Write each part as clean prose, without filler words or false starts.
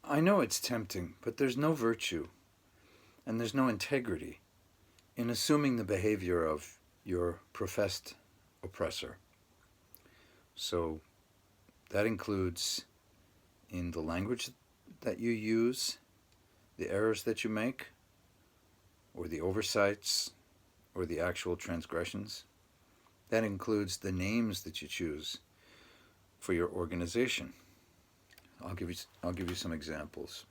I know it's tempting, but there's no virtue and there's no integrity in assuming the behavior of your professed oppressor. So that includes in the language that you use, the errors that you make, or the oversights, or the actual transgressions. That includes the names that you choose for your organization. I'll give you some examples.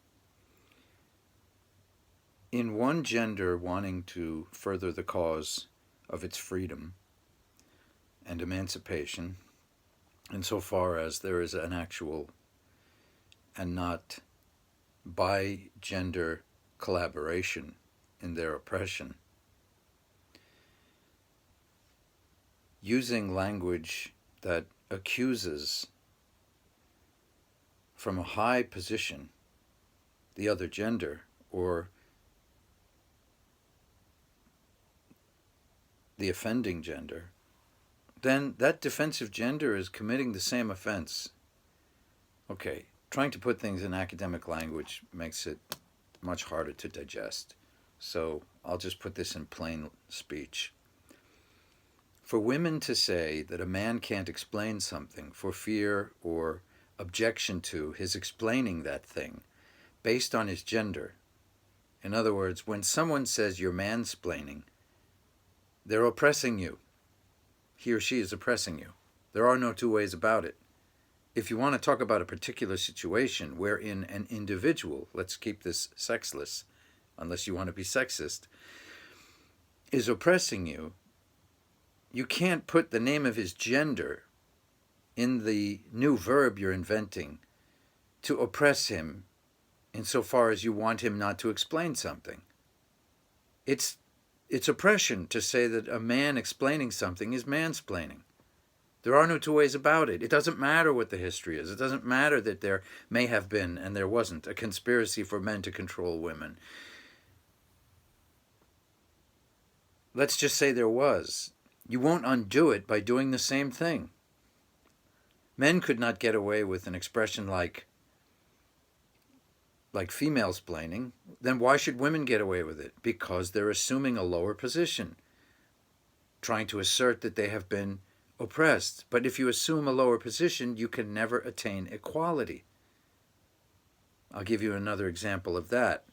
In one gender wanting to further the cause of its freedom and emancipation, insofar as there is an actual and not by gender collaboration in their oppression, using language that accuses from a high position the other gender or the offending gender, then that defensive gender is committing the same offense. Okay, trying to put things in academic language makes it much harder to digest. So I'll just put this in plain speech. For women to say that a man can't explain something for fear or objection to his explaining that thing based on his gender, in other words, when someone says you're mansplaining, they're oppressing you. He or she is oppressing you. There are no two ways about it. If you want to talk about a particular situation wherein an individual, let's keep this sexless, unless you want to be sexist, is oppressing you, you can't put the name of his gender in the new verb you're inventing to oppress him insofar as you want him not to explain something. It's oppression to say that a man explaining something is mansplaining. There are no two ways about it. It doesn't matter what the history is. It doesn't matter that there may have been, and there wasn't, a conspiracy for men to control women. Let's just say there was. You won't undo it by doing the same thing. Men could not get away with an expression like female-splaining. Then why should women get away with it? Because they're assuming a lower position, trying to assert that they have been oppressed. But if you assume a lower position, you can never attain equality. I'll give you another example of that.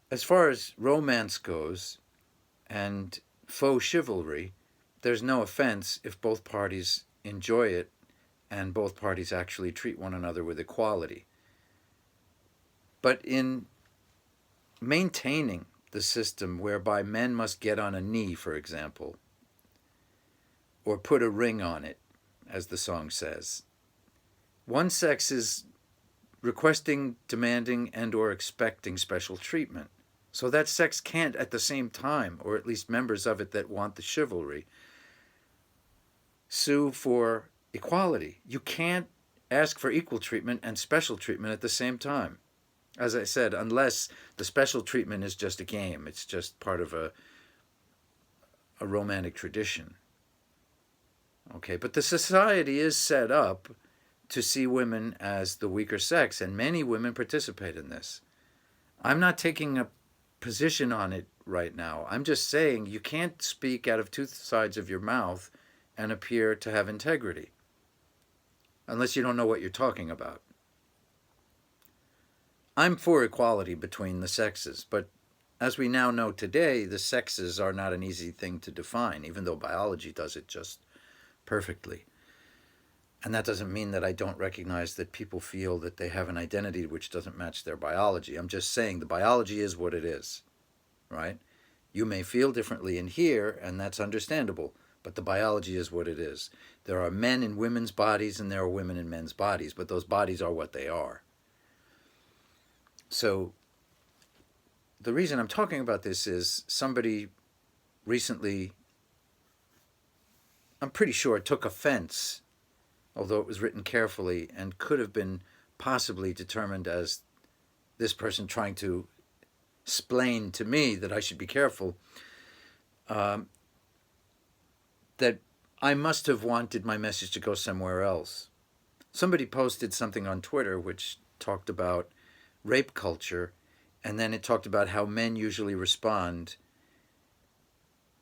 As far as romance goes and faux chivalry, there's no offense if both parties enjoy it and both parties actually treat one another with equality. But in maintaining the system whereby men must get on a knee, for example, or put a ring on it, as the song says, one sex is requesting, demanding, and or expecting special treatment. So that sex can't at the same time, or at least members of it that want the chivalry, sue for equality. You can't ask for equal treatment and special treatment at the same time. As I said, unless the special treatment is just a game. It's just part of a romantic tradition. Okay, but the society is set up to see women as the weaker sex, and many women participate in this. I'm not taking a position on it right now. I'm just saying you can't speak out of two sides of your mouth and appear to have integrity unless you don't know what you're talking about. I'm for equality between the sexes, but as we now know today, the sexes are not an easy thing to define, even though biology does it just perfectly. And that doesn't mean that I don't recognize that people feel that they have an identity which doesn't match their biology. I'm just saying the biology is what it is, right? You may feel differently in here, and that's understandable, but the biology is what it is. There are men in women's bodies and there are women in men's bodies, but those bodies are what they are. So the reason I'm talking about this is somebody recently, I'm pretty sure, took offense, although it was written carefully and could have been possibly determined as this person trying to explain to me that I should be careful, that I must have wanted my message to go somewhere else. Somebody posted something on Twitter which talked about rape culture, and then it talked about how men usually respond,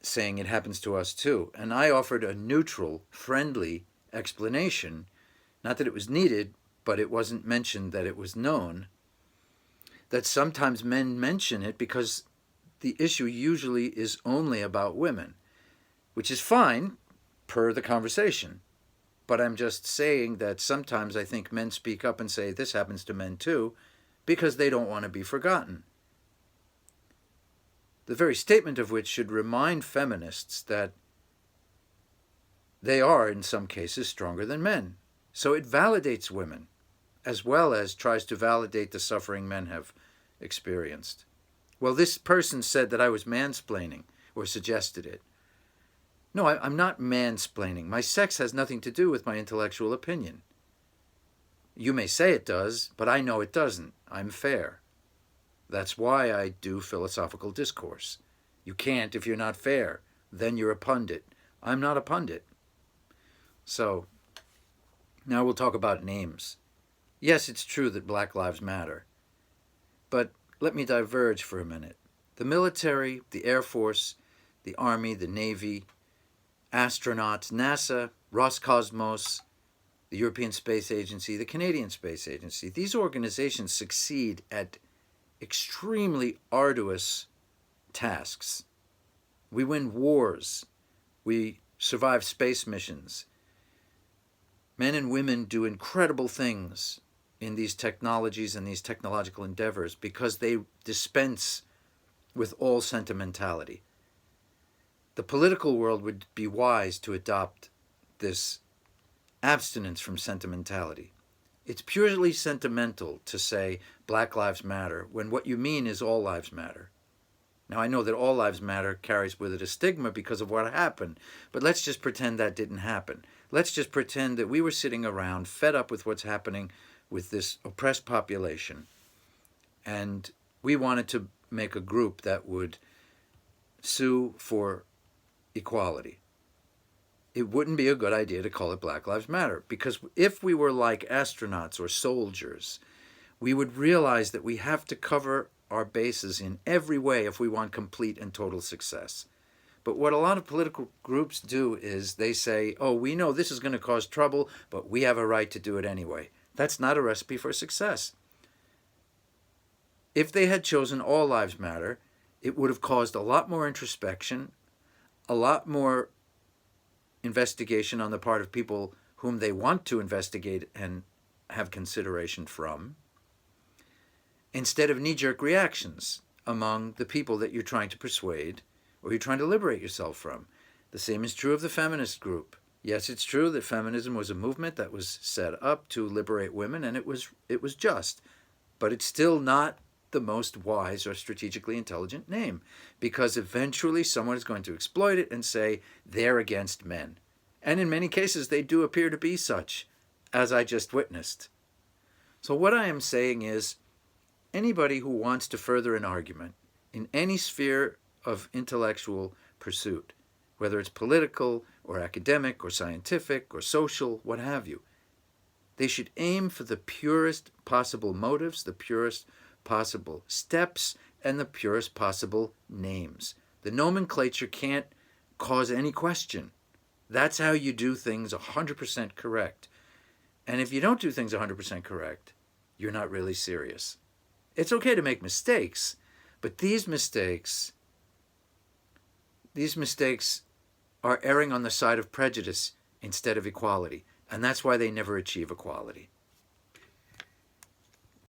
saying it happens to us too. And I offered a neutral, friendly explanation, not that it was needed, but it wasn't mentioned that it was known, that sometimes men mention it because the issue usually is only about women, which is fine per the conversation. But I'm just saying that sometimes I think men speak up and say, this happens to men too, because they don't want to be forgotten. The very statement of which should remind feminists that they are, in some cases, stronger than men. So it validates women, as well as tries to validate the suffering men have experienced. Well, this person said that I was mansplaining, or suggested it. No, I'm not mansplaining. My sex has nothing to do with my intellectual opinion. You may say it does, but I know it doesn't. I'm fair. That's why I do philosophical discourse. You can't if you're not fair. Then you're a pundit. I'm not a pundit. So, now we'll talk about names. Yes, it's true that Black Lives Matter. But let me diverge for a minute. The military, the Air Force, the Army, the Navy, astronauts, NASA, Roscosmos, the European Space Agency, the Canadian Space Agency, these organizations succeed at extremely arduous tasks. We win wars. We survive space missions. Men and women do incredible things in these technologies and these technological endeavors because they dispense with all sentimentality. The political world would be wise to adopt this abstinence from sentimentality. It's purely sentimental to say Black Lives Matter when what you mean is all lives matter. Now, I know that all lives matter carries with it a stigma because of what happened, but let's just pretend that didn't happen. Let's just pretend that we were sitting around fed up with what's happening with this oppressed population, and we wanted to make a group that would sue for equality. It wouldn't be a good idea to call it Black Lives Matter, because if we were like astronauts or soldiers, we would realize that we have to cover our bases in every way if we want complete and total success. But what a lot of political groups do is they say, oh, we know this is going to cause trouble, but we have a right to do it anyway. That's not a recipe for success. If they had chosen all lives matter, it would have caused a lot more introspection, a lot more investigation on the part of people whom they want to investigate and have consideration from, instead of knee-jerk reactions among the people that you're trying to persuade or you're trying to liberate yourself from. The same is true of the feminist group. Yes, it's true that feminism was a movement that was set up to liberate women, and it was just, but it's still not the most wise or strategically intelligent name, because eventually someone is going to exploit it and say they're against men. And in many cases they do appear to be such, as I just witnessed. So what I am saying is, anybody who wants to further an argument in any sphere of intellectual pursuit, whether it's political or academic or scientific or social, what have you, they should aim for the purest possible motives, the purest possible steps, and the purest possible names. The nomenclature can't cause any question. That's how you do things 100% correct. And if you don't do things 100% correct, you're not really serious. It's okay to make mistakes, but these mistakes are erring on the side of prejudice instead of equality, and that's why they never achieve equality.